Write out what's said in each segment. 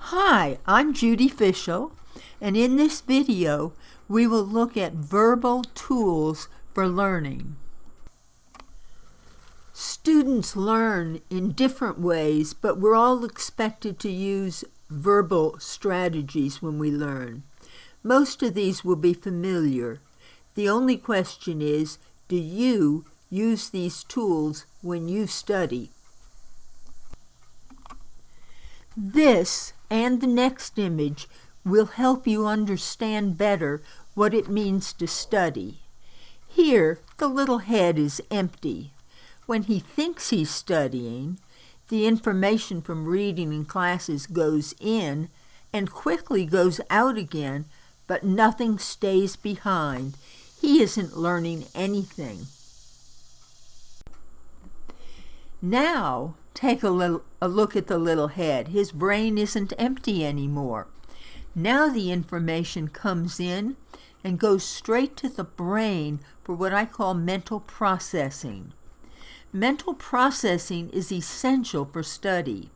Hi, I'm Judy Fishel, and in this video we will look at verbal tools for learning. Students learn in different ways, but we're all expected to use verbal strategies when we learn. Most of these will be familiar. The only question is, do you use these tools when you study? This and the next image will help you understand better what it means to study. Here, the little head is empty. When he thinks he's studying, the information from reading in classes goes in and quickly goes out again, but nothing stays behind. He isn't learning anything. Now, take a look at the little head. His brain isn't empty anymore. Now the information comes in and goes straight to the brain for what I call mental processing. Mental processing is essential for study.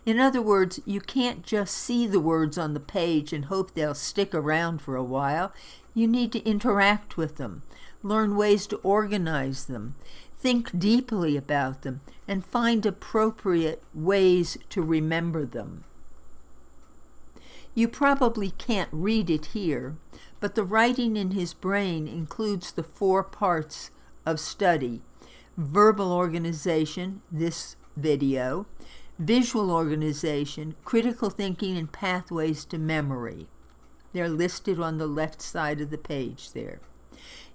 In other words, you can't just see the words on the page and hope they'll stick around for a while. You need to interact with them, learn ways to organize them, think deeply about them, and find appropriate ways to remember them. You probably can't read it here, but the writing in his brain includes the 4 parts of study: verbal organization, this video, visual organization, critical thinking, and pathways to memory. They're listed on the left side of the page there.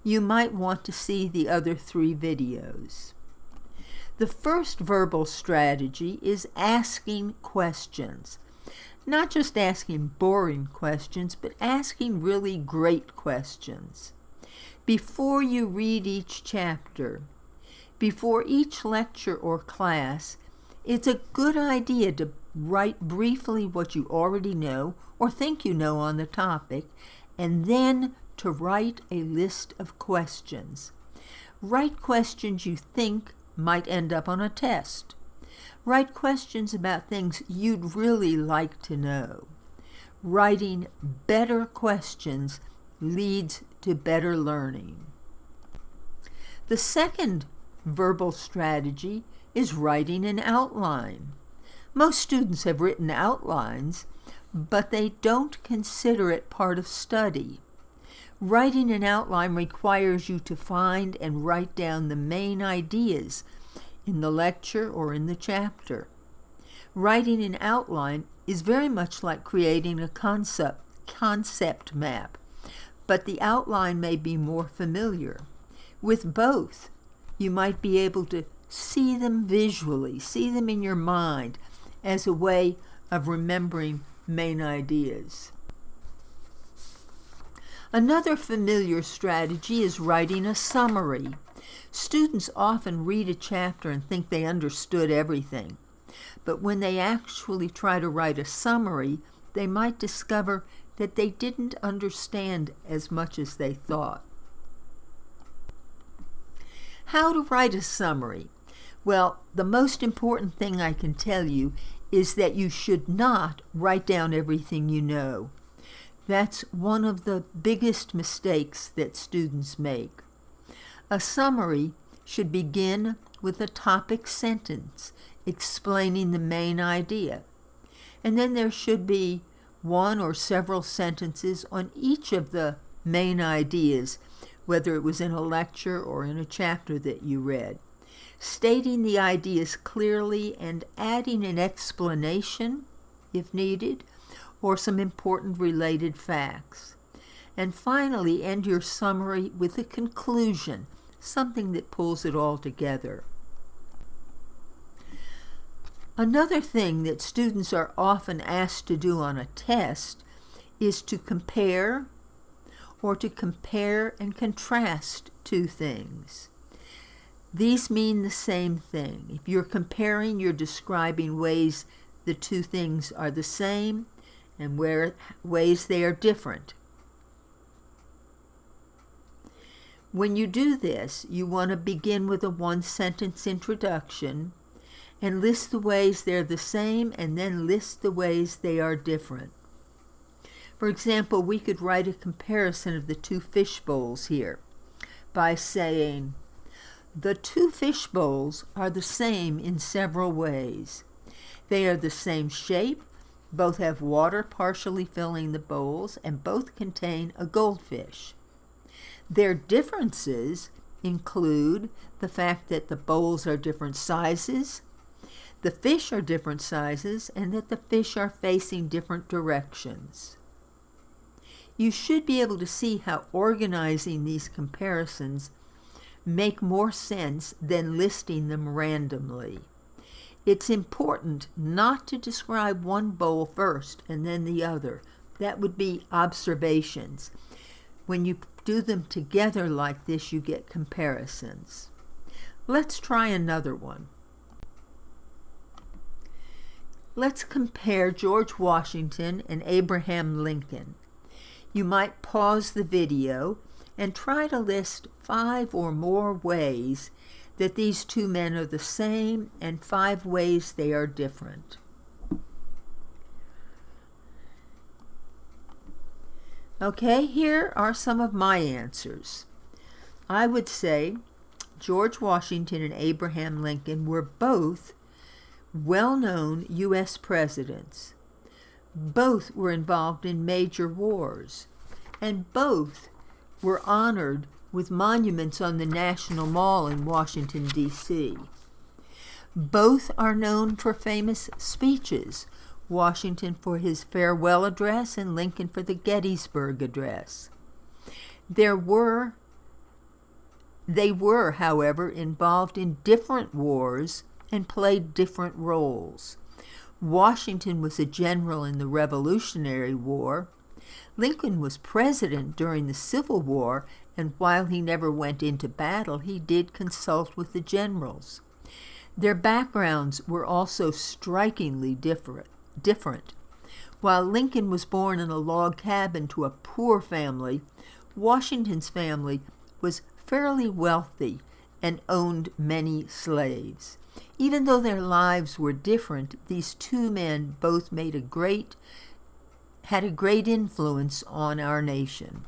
You might want to see the other 3 videos. The first verbal strategy is asking questions. Not just asking boring questions, but asking really great questions. Before you read each chapter, before each lecture or class, it's a good idea to write briefly what you already know or think you know on the topic, and then to write a list of questions. Write questions you think might end up on a test. Write questions about things you'd really like to know. Writing better questions leads to better learning. The second verbal strategy is writing an outline. Most students have written outlines, but they don't consider it part of study. Writing an outline requires you to find and write down the main ideas in the lecture or in the chapter. Writing an outline is very much like creating a concept map, but the outline may be more familiar. With both, you might be able to see them visually, see them in your mind as a way of remembering main ideas. Another familiar strategy is writing a summary. Students often read a chapter and think they understood everything, but when they actually try to write a summary, they might discover that they didn't understand as much as they thought. How to write a summary? Well, the most important thing I can tell you is that you should not write down everything you know. That's one of the biggest mistakes that students make. A summary should begin with a topic sentence explaining the main idea. And then there should be 1 or several sentences on each of the main ideas, whether it was in a lecture or in a chapter that you read, stating the ideas clearly and adding an explanation, if needed, or some important related facts. And finally, end your summary with a conclusion, something that pulls it all together. Another thing that students are often asked to do on a test is to compare and contrast 2 things. These mean the same thing. If you're comparing, you're describing ways the 2 things are the same and ways they are different. When you do this, you want to begin with a 1-sentence introduction and list the ways they're the same, and then list the ways they are different. For example, we could write a comparison of the two fish bowls here by saying, the two fish bowls are the same in several ways. They are the same shape, both have water partially filling the bowls, and both contain a goldfish. Their differences include the fact that the bowls are different sizes, the fish are different sizes, and that the fish are facing different directions. You should be able to see how organizing these comparisons make more sense than listing them randomly. It's important not to describe one bowl first and then the other. That would be observations. When you do them together like this, you get comparisons. Let's try another one. Let's compare George Washington and Abraham Lincoln. You might pause the video and try to list 5 or more ways that these two men are the same and 5 ways they are different. Okay, here are some of my answers. I would say George Washington and Abraham Lincoln were both well-known U.S. presidents. Both were involved in major wars, and both were honored with monuments on the National Mall in Washington, D.C. Both are known for famous speeches, Washington for his farewell address and Lincoln for the Gettysburg Address. They were, however, involved in different wars and played different roles. Washington was a general in the Revolutionary War. Lincoln was president during the Civil War, and while he never went into battle, he did consult with the generals. Their backgrounds were also strikingly different. While Lincoln was born in a log cabin to a poor family, Washington's family was fairly wealthy and owned many slaves. Even though their lives were different, these two men both had a great influence on our nation.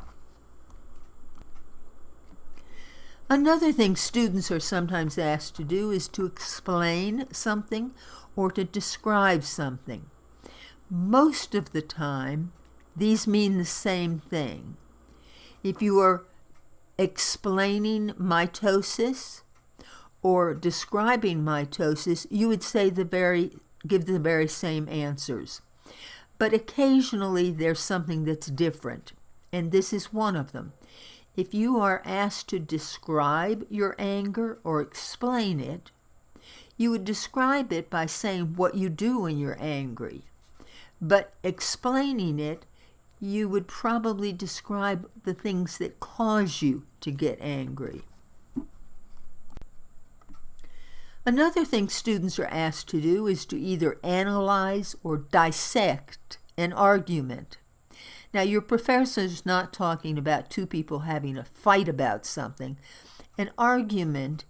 Another thing students are sometimes asked to do is to explain something or to describe something. Most of the time, these mean the same thing. If you are explaining mitosis or describing mitosis, you would say give the very same answers. But occasionally there's something that's different, and this is one of them. If you are asked to describe your anger or explain it, you would describe it by saying what you do when you're angry. But explaining it, you would probably describe the things that cause you to get angry. Another thing students are asked to do is to either analyze or dissect an argument. Now, your professor is not talking about two people having a fight about something. An argument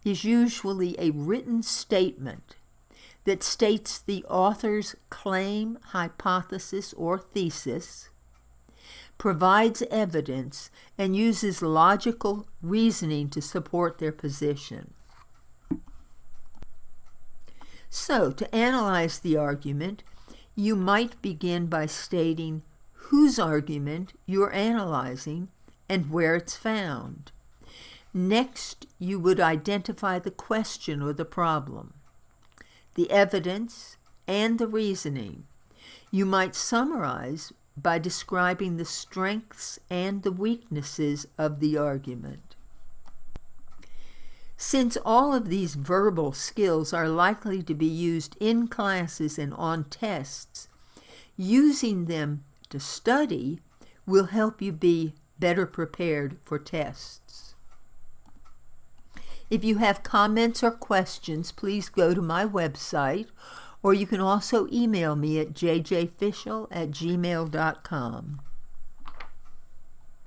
is usually a written statement that states the author's claim, hypothesis, or thesis, provides evidence, and uses logical reasoning to support their position. So, to analyze the argument, you might begin by stating whose argument you're analyzing and where it's found. Next, you would identify the question or the problem, the evidence, and the reasoning. You might summarize by describing the strengths and the weaknesses of the argument. Since all of these verbal skills are likely to be used in classes and on tests, using them to study will help you be better prepared for tests. If you have comments or questions, please go to my website, or you can also email me at jjfishel@gmail.com.